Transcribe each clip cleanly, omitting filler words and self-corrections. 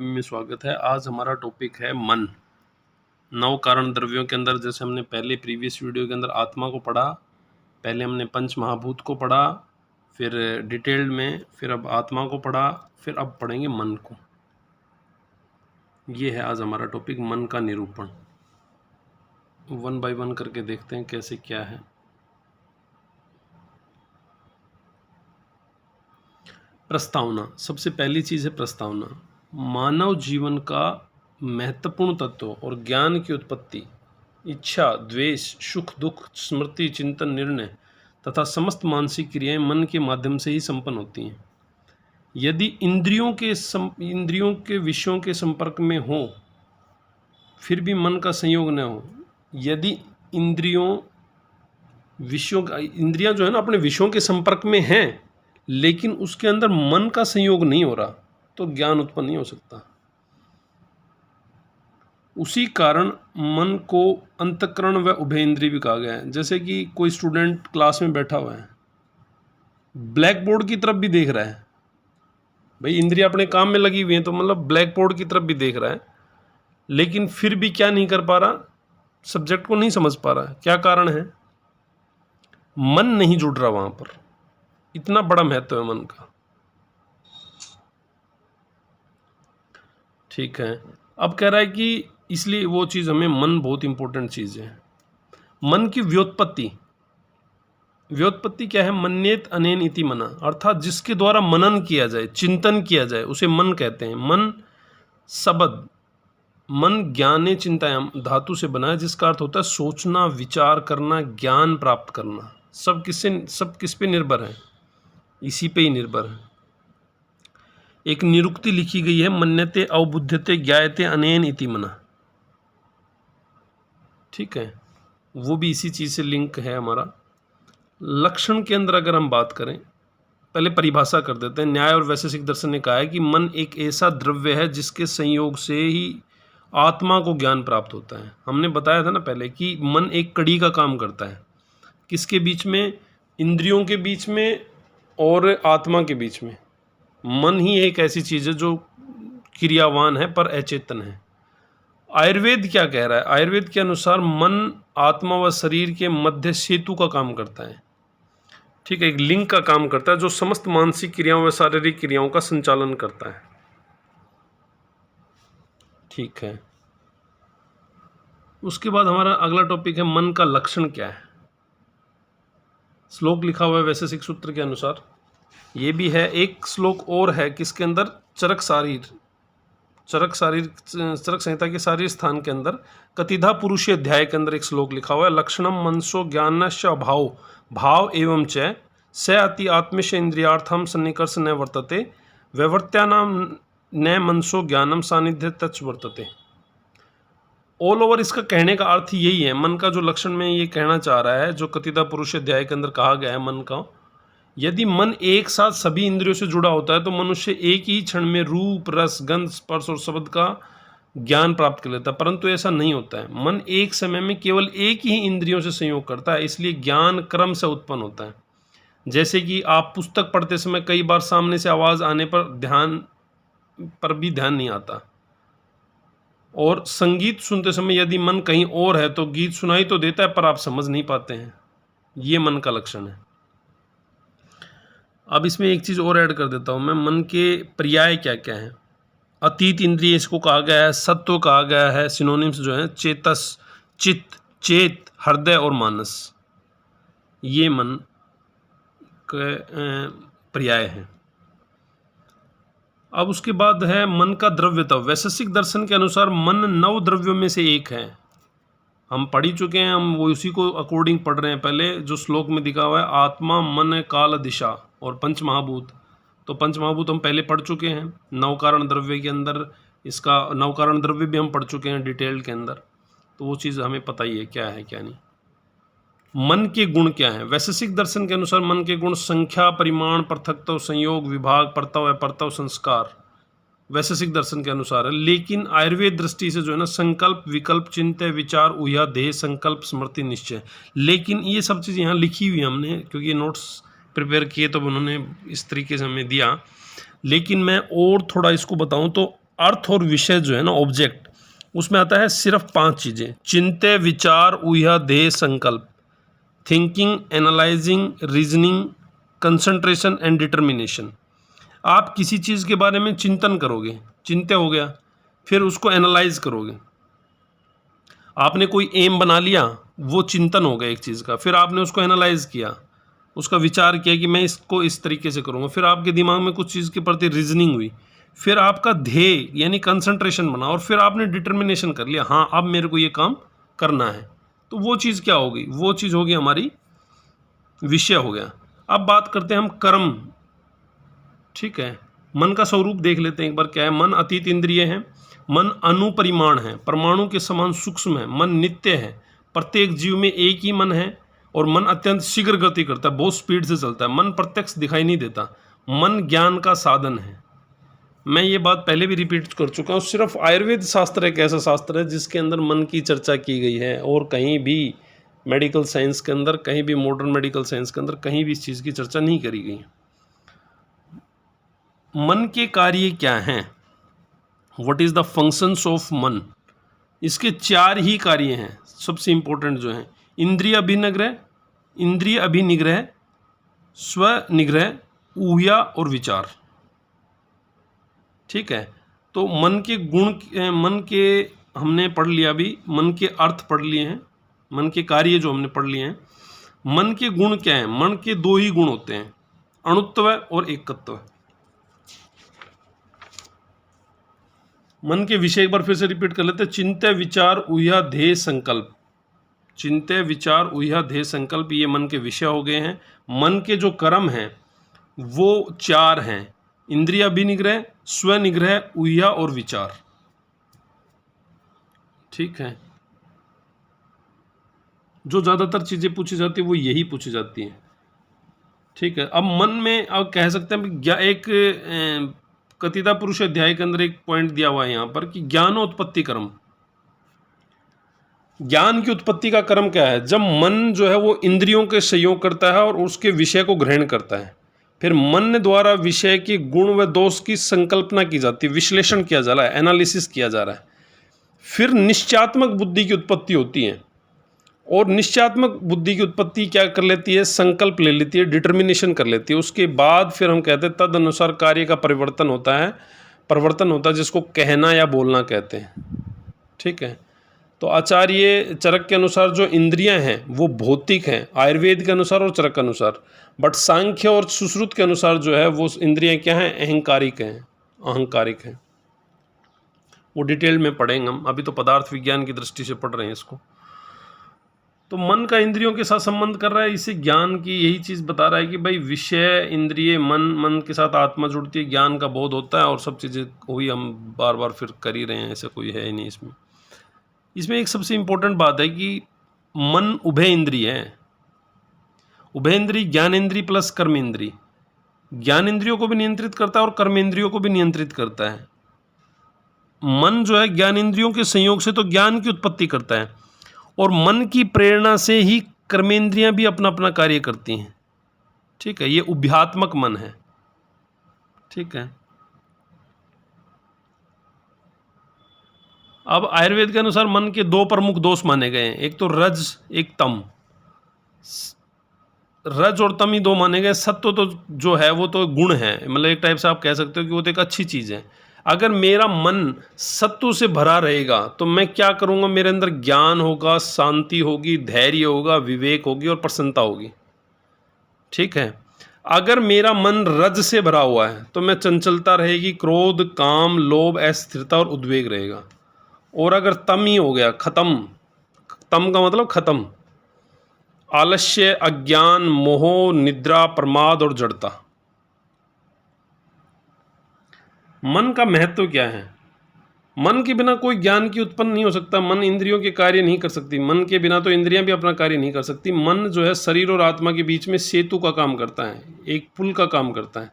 Academy में स्वागत है। आज हमारा टॉपिक है मन। नौ कारण द्रव्यों के अंदर जैसे हमने पहले प्रीवियस वीडियो के अंदर आत्मा को पढ़ा, पहले हमने पंच महाभूत को पढ़ा, फिर डिटेल्ड में, फिर अब आत्मा को पढ़ा, फिर अब पढ़ेंगे मन को। ये है आज हमारा टॉपिक, मन का निरूपण। वन बाय वन करके देखते हैं कैसे क्या है। प्रस्तावना, सबसे पहली चीज़ है प्रस्तावना। मानव जीवन का महत्वपूर्ण तत्व और ज्ञान की उत्पत्ति, इच्छा, द्वेष, सुख दुख, स्मृति, चिंतन, निर्णय तथा समस्त मानसिक क्रियाएं मन के माध्यम से ही संपन्न होती हैं। यदि इंद्रियों के विषयों के संपर्क में हो फिर भी मन का संयोग न हो, यदि इंद्रियां जो है ना अपने विषयों के संपर्क में हैं लेकिन उसके अंदर मन का संयोग नहीं हो रहा तो ज्ञान उत्पन्न नहीं हो सकता। उसी कारण मन को अंतःकरण व उभय इंद्रिय भी कहा गया है। जैसे कि कोई स्टूडेंट क्लास में बैठा हुआ है, ब्लैक बोर्ड की तरफ भी देख रहा है, भाई इंद्रियां अपने काम में लगी हुई हैं तो मतलब ब्लैक बोर्ड की तरफ भी देख रहा है, लेकिन फिर भी क्या नहीं कर पा रहा, सब्जेक्ट को नहीं समझ पा रहा। क्या कारण है? मन नहीं जुड़ रहा वहां पर। इतना बड़ा महत्व है मन का। ठीक है, अब कह रहा है कि इसलिए वो चीज़ हमें, मन बहुत इंपॉर्टेंट चीज़ है। मन की व्युत्पत्ति क्या है? मन्येत अनेन इति मना, अर्थात जिसके द्वारा मनन किया जाए, चिंतन किया जाए, उसे मन कहते हैं। मन शब्द, मन ज्ञाने चिंतायाम धातु से बना है, जिसका अर्थ होता है सोचना, विचार करना, ज्ञान प्राप्त करना। सब किस पे निर्भर है? इसी पे ही निर्भर है। एक निरुक्ति लिखी गई है, मन्यते अवबुध्यते ज्ञायते अनेन इति मना। ठीक है, वो भी इसी चीज़ से लिंक है हमारा। लक्षण के अंदर अगर हम बात करें, पहले परिभाषा कर देते हैं। न्याय और वैशेषिक दर्शन ने कहा है कि मन एक ऐसा द्रव्य है जिसके संयोग से ही आत्मा को ज्ञान प्राप्त होता है। हमने बताया था ना पहले कि मन एक कड़ी का काम करता है। किसके बीच में? इंद्रियों के बीच में और आत्मा के बीच में। मन ही एक ऐसी चीज़ है जो क्रियावान है पर अचेतन है। आयुर्वेद क्या कह रहा है? आयुर्वेद के अनुसार मन आत्मा व शरीर के मध्य सेतु का काम करता है। ठीक है, एक लिंक का काम करता है जो समस्त मानसिक क्रियाओं व शारीरिक क्रियाओं का संचालन करता है। ठीक है, उसके बाद हमारा अगला टॉपिक है मन का लक्षण क्या है। श्लोक लिखा हुआ है वैशेषिक सूत्र के अनुसार। ये भी है, एक श्लोक और है किसके अंदर? चरक संहिता के शारीर स्थान के अंदर कतिधा पुरुषीय अध्याय के अंदर एक श्लोक लिखा हुआ है। लक्षणम मनसो ज्ञानस्य अभाव भाव एवं च स अति आत्मेश इंद्रियार्थम सन्निकर्ष न वर्तते वैवर्त्यानाम न मनसो ज्ञानम सानिध्य तच वर्तते। ऑल ओवर इसका कहने का अर्थ यही है। मन का जो लक्षण में ये कहना चाह रहा है, जो कतिधा पुरुष अध्याय के अंदर कहा गया है मन का, यदि मन एक साथ सभी इंद्रियों से जुड़ा होता है तो मनुष्य एक ही क्षण में रूप, रस, गंध, स्पर्श और शब्द का ज्ञान प्राप्त कर लेता है, परंतु ऐसा नहीं होता है। मन एक समय में केवल एक ही इंद्रियों से संयोग करता है, इसलिए ज्ञान क्रम से उत्पन्न होता है। जैसे कि आप पुस्तक पढ़ते समय कई बार सामने से आवाज़ आने पर भी ध्यान नहीं आता, और संगीत सुनते समय यदि मन कहीं और है तो गीत सुनाई तो देता है पर आप समझ नहीं पाते हैं। ये मन का लक्षण है। अब इसमें एक चीज़ और ऐड कर देता हूँ मैं, मन के पर्याय क्या क्या हैं। अतीत इंद्रिय इसको कहा गया है, सत्व कहा गया है, सिनोनिम्स जो हैं चेतस, चित्त, चेत, हृदय और मानस, ये मन के पर्याय हैं। अब उसके बाद है मन का द्रव्यता। वैशेषिक दर्शन के अनुसार मन 9 द्रव्यों में से एक है। हम पढ़ ही चुके हैं, हम वो उसी को अकॉर्डिंग पढ़ रहे हैं। पहले जो श्लोक में दिखा हुआ है आत्मा, मन, काल, दिशा और पंच महाभूत, तो पंच महाभूत हम पहले पढ़ चुके हैं। 9 कारण द्रव्य के अंदर इसका 9 कारण द्रव्य भी हम पढ़ चुके हैं डिटेल के अंदर, तो वो चीज़ हमें पता ही है क्या है क्या नहीं। मन के गुण क्या हैं? वैशेषिक दर्शन के अनुसार मन के गुण संख्या, परिमाण, पृथकत्व, संयोग, विभाग, परतव, अपरतव, संस्कार, वैशेषिक दर्शन के अनुसार है। लेकिन आयुर्वेद दृष्टि से जो है ना, संकल्प, विकल्प, चिंत्य, विचार, ऊया, देह, संकल्प, स्मृति, निश्चय। लेकिन ये सब चीज़ यहाँ लिखी हुई हमने, क्योंकि ये नोट्स प्रिपेयर किए तो उन्होंने इस तरीके से हमें दिया। लेकिन मैं और थोड़ा इसको बताऊं तो अर्थ और विषय जो है ना, ऑब्जेक्ट, उसमें आता है सिर्फ 5 चीज़ें: चिंत्य, विचार, ऊह्य, ध्येय, संकल्प, thinking, analysing, reasoning, concentration and determination. आप किसी चीज़ के बारे में चिंतन करोगे, चिंत्य हो गया, फिर उसको एनालाइज करोगे, आपने कोई एम बना लिया, वो चिंतन हो गया एक चीज़ का, फिर आपने उसको एनालाइज किया, उसका विचार किया कि मैं इसको इस तरीके से करूँगा, फिर आपके दिमाग में कुछ चीज़ के प्रति रीजनिंग हुई, फिर आपका ध्येय यानी कंसंट्रेशन बना, और फिर आपने डिटर्मिनेशन कर लिया, हाँ अब मेरे को ये काम करना है। तो वो चीज़ क्या होगी? वो चीज़ होगी हमारी विषय हो गया। अब बात करते हैं हम कर्म। ठीक है, मन का स्वरूप देख लेते हैं एक बार क्या है। मन अतीत इंद्रिय है, मन अनुपरिमाण है, परमाणु के समान सूक्ष्म है, मन नित्य है, प्रत्येक जीव में एक ही मन है, और मन अत्यंत शीघ्र गति करता है, बहुत स्पीड से चलता है, मन प्रत्यक्ष दिखाई नहीं देता, मन ज्ञान का साधन है। मैं ये बात पहले भी रिपीट कर चुका हूँ, सिर्फ आयुर्वेद शास्त्र एक ऐसा शास्त्र है जिसके अंदर मन की चर्चा की गई है, और कहीं भी मेडिकल साइंस के अंदर, कहीं भी मॉडर्न मेडिकल साइंस के अंदर कहीं भी इस चीज़ की चर्चा नहीं करी गई। मन के कार्य क्या हैं? What is the functions of मन? इसके 4 ही कार्य हैं सबसे इंपॉर्टेंट जो हैं: इंद्रिय अभिनिग्रह, इंद्रिय अभिनिग्रह, स्वनिग्रह, ऊह्या और विचार। ठीक है, तो मन के गुण, मन के हमने पढ़ लिया, अभी मन के अर्थ पढ़ लिए हैं, मन के कार्य जो हमने पढ़ लिए हैं। मन के गुण क्या हैं? मन के 2 ही गुण होते हैं, अणुत्व और एकत्व। मन के विषय एक बार फिर से रिपीट कर लेते हैं: चिंत्य, विचार, ऊह्य, ध्येय, संकल्प। चिंत्य, विचार, ऊह्य, ध्येय, संकल्प, ये मन के विषय हो गए हैं। मन के जो कर्म हैं वो 4 हैं: इंद्रिय अभिनिग्रह, स्वनिग्रह, ऊह्य और विचार। ठीक है, जो ज़्यादातर चीज़ें पूछी जाती है वो यही पूछी जाती हैं। ठीक है, अब मन में अब कह सकते हैं एक कतिदा पुरुष अध्याय के अंदर एक पॉइंट दिया हुआ है यहाँ पर कि ज्ञानोत्पत्ति कर्म। ज्ञान की उत्पत्ति का कर्म क्या है? जब मन जो है वो इंद्रियों के सहयोग करता है और उसके विषय को ग्रहण करता है, फिर मन द्वारा विषय के गुण व दोष की संकल्पना की जाती है, विश्लेषण किया जा रहा है, एनालिसिस किया जा रहा है, फिर निश्चयात्मक बुद्धि की उत्पत्ति होती है, और निश्चयात्मक बुद्धि की उत्पत्ति क्या कर लेती है? संकल्प ले लेती है, डिटर्मिनेशन कर लेती है। उसके बाद फिर हम कहते हैं तद अनुसार कार्य का परिवर्तन होता है, जिसको कहना या बोलना कहते हैं। ठीक है, तो आचार्य चरक के अनुसार जो इंद्रियां हैं वो भौतिक हैं, आयुर्वेद के अनुसार और चरक के अनुसार, बट सांख्य और सुश्रुत के अनुसार जो है वो इंद्रियां क्या हैं? अहंकारिक हैं, अहंकारिक हैं। वो डिटेल में पढ़ेंगे हम, अभी तो पदार्थ विज्ञान की दृष्टि से पढ़ रहे हैं इसको। तो मन का इंद्रियों के साथ संबंध कर रहा है, इसे ज्ञान की यही चीज़ बता रहा है कि भाई विषय, इंद्रिय, मन, मन के साथ आत्मा जुड़ती है, ज्ञान का बोध होता है, और सब चीज़ें हुई, हम बार बार फिर कर ही रहे हैं, ऐसा कोई है ही नहीं इसमें। इसमें एक सबसे इम्पोर्टेंट बात है कि मन उभय इंद्रिय है। उभय इंद्रिय ज्ञानेंद्रिय प्लस कर्मेंद्रिय, ज्ञान इंद्रियों को भी नियंत्रित करता है और कर्मेंद्रियों को भी नियंत्रित करता है। मन जो है ज्ञान इंद्रियों के संयोग से तो ज्ञान की उत्पत्ति करता है, और मन की प्रेरणा से ही कर्मेंद्रियां भी अपना अपना कार्य करती हैं। ठीक है, ये उभयात्मक मन है। ठीक है, अब आयुर्वेद के अनुसार मन के 2 प्रमुख दोष माने गए हैं, एक तो रज, एक तम। रज और तम ही 2 माने गए। सत्व तो जो है वो तो गुण है, मतलब एक टाइप से आप कह सकते हो कि वो तो एक अच्छी चीज़ है। अगर मेरा मन सत्व से भरा रहेगा तो मैं क्या करूँगा? मेरे अंदर ज्ञान होगा, शांति होगी, धैर्य होगा, विवेक होगी और प्रसन्नता होगी। ठीक है, अगर मेरा मन रज से भरा हुआ है तो मैं चंचलता रहेगी, क्रोध, काम, लोभ, अस्थिरता और उद्वेग रहेगा। और अगर तम ही हो गया, खत्म, तम का मतलब खत्म, आलस्य, अज्ञान, मोह, निद्रा, प्रमाद और जड़ता। मन का महत्व क्या है? मन के बिना कोई ज्ञान की उत्पन्न नहीं हो सकता, मन इंद्रियों के कार्य नहीं कर सकती, मन के बिना तो इंद्रियां भी अपना कार्य नहीं कर सकती। मन जो है शरीर और आत्मा के बीच में सेतु का काम करता है, एक पुल का काम करता है।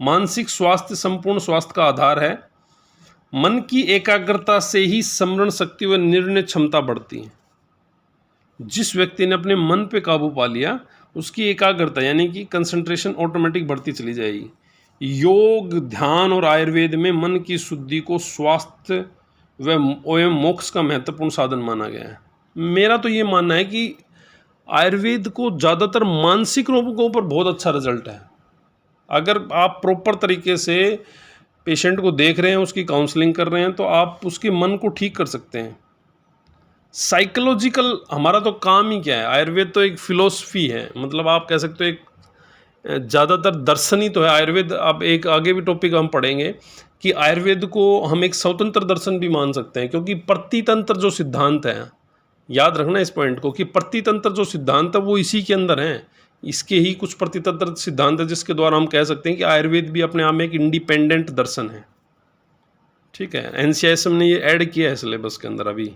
मानसिक स्वास्थ्य संपूर्ण स्वास्थ्य का आधार है। मन की एकाग्रता से ही स्मरण शक्ति व निर्णय क्षमता बढ़ती है। जिस व्यक्ति ने अपने मन पे काबू पा लिया उसकी एकाग्रता यानी कि कंसंट्रेशन ऑटोमेटिक बढ़ती चली जाएगी। योग, ध्यान और आयुर्वेद में मन की शुद्धि को स्वास्थ्य व एवं मोक्ष का महत्वपूर्ण साधन माना गया है। मेरा तो ये मानना है कि आयुर्वेद को ज़्यादातर मानसिक रोगों पर बहुत अच्छा रिजल्ट है। अगर आप प्रॉपर तरीके से पेशेंट को देख रहे हैं, उसकी काउंसलिंग कर रहे हैं, तो आप उसके मन को ठीक कर सकते हैं। साइकोलॉजिकल हमारा तो काम ही क्या है, आयुर्वेद तो एक फिलोसफी है, मतलब आप कह सकते हो एक ज़्यादातर दर्शन ही तो है आयुर्वेद। अब एक आगे भी टॉपिक हम पढ़ेंगे कि आयुर्वेद को हम एक स्वतंत्र दर्शन भी मान सकते हैं, क्योंकि प्रतितंत्र जो सिद्धांत है, याद रखना इस पॉइंट को, कि प्रतितंत्र जो सिद्धांत है वो इसी के अंदर है। इसके ही कुछ प्रतितंत्र सिद्धांत है जिसके द्वारा हम कह सकते हैं कि आयुर्वेद भी अपने आप में एक इंडिपेंडेंट दर्शन है। ठीक है, एनसीआईएसएम ने ये ऐड किया है सिलेबस के अंदर अभी।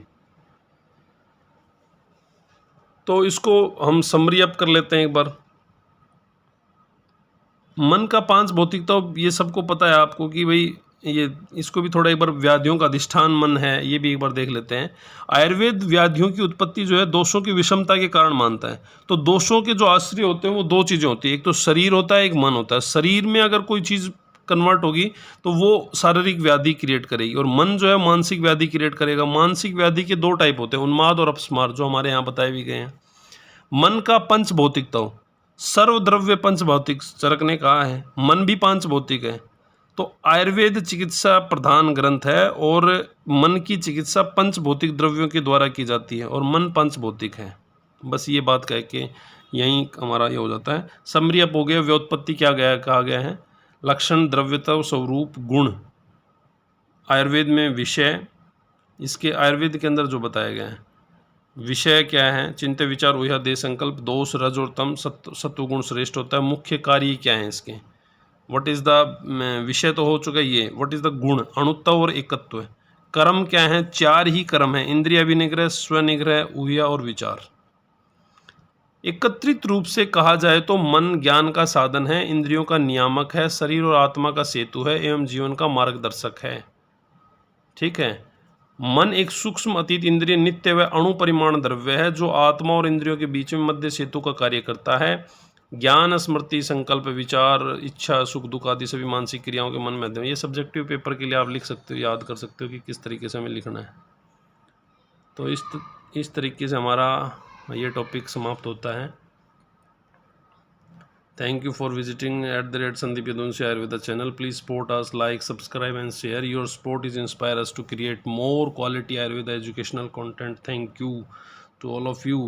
तो इसको हम समरी अप कर लेते हैं एक बार। मन का 5 भौतिकता, ये सबको पता है आपको कि भाई ये, इसको भी थोड़ा एक बार, व्याधियों का अधिष्ठान मन है, ये भी एक बार देख लेते हैं। आयुर्वेद व्याधियों की उत्पत्ति जो है दोषों की विषमता के कारण मानता है। तो दोषों के जो आश्रय होते हैं वो दो चीज़ें होती है, एक तो शरीर होता है, एक मन होता है। शरीर में अगर कोई चीज़ कन्वर्ट होगी तो वो शारीरिक व्याधि क्रिएट करेगी, और मन जो है मानसिक व्याधि क्रिएट करेगा। मानसिक व्याधि के 2 टाइप होते हैं, उन्माद और अपस्मार, जो हमारे यहाँ बताए भी गए हैं। मन का 5 भौतिकता, सर्वद्रव्य 5 भौतिक, चरक ने कहा है, मन भी 5 भौतिक है। तो आयुर्वेद चिकित्सा प्रधान ग्रंथ है, और मन की चिकित्सा 5 भौतिक द्रव्यों के द्वारा की जाती है, और मन 5 भौतिक है। बस ये बात कह के यहीं हमारा ये हो जाता है। समरी अप हो गया। व्युत्पत्ति क्या गया, कहा गया है, लक्षण, द्रव्यता, स्वरूप, गुण। आयुर्वेद में विषय, इसके आयुर्वेद के अंदर जो बताया गया है, विषय क्या है, चिंत्य विचार ऊहा देह संकल्प, दोष, रज और तम, सत्वगुण श्रेष्ठ होता है। मुख्य कार्य क्या है इसके, व्हाट इज़ द, विषय तो हो चुका है ये, व्हाट इज़ द गुण, अणुत्व और एकत्व। कर्म क्या है, 4 ही कर्म है, इंद्रिय विनिग्रह, स्वनिग्रह, ऊहा और विचार। एकत्रित रूप से कहा जाए तो मन ज्ञान का साधन है, इंद्रियों का नियामक है, शरीर और आत्मा का सेतु है, एवं जीवन का मार्गदर्शक है। ठीक है, मन एक सूक्ष्म अतीत इंद्रिय नित्य व अणु परिमाण द्रव्य है, जो आत्मा और इंद्रियों के बीच में मध्य सेतु का कार्य करता है। ज्ञान, स्मृति, संकल्प, विचार, इच्छा, सुख दुख आदि सभी मानसिक क्रियाओं के मन में अध्ययन। ये सब्जेक्टिव पेपर के लिए आप लिख सकते हो, याद कर सकते हो कि किस तरीके से हमें लिखना है। तो इस तरीके से हमारा ये टॉपिक समाप्त होता है। Thank you for visiting @Sandeep Yadunsi Ayurveda channel. Please support us, like, subscribe and share. Your support is inspire us to create more quality Ayurveda educational content. Thank you to all of you.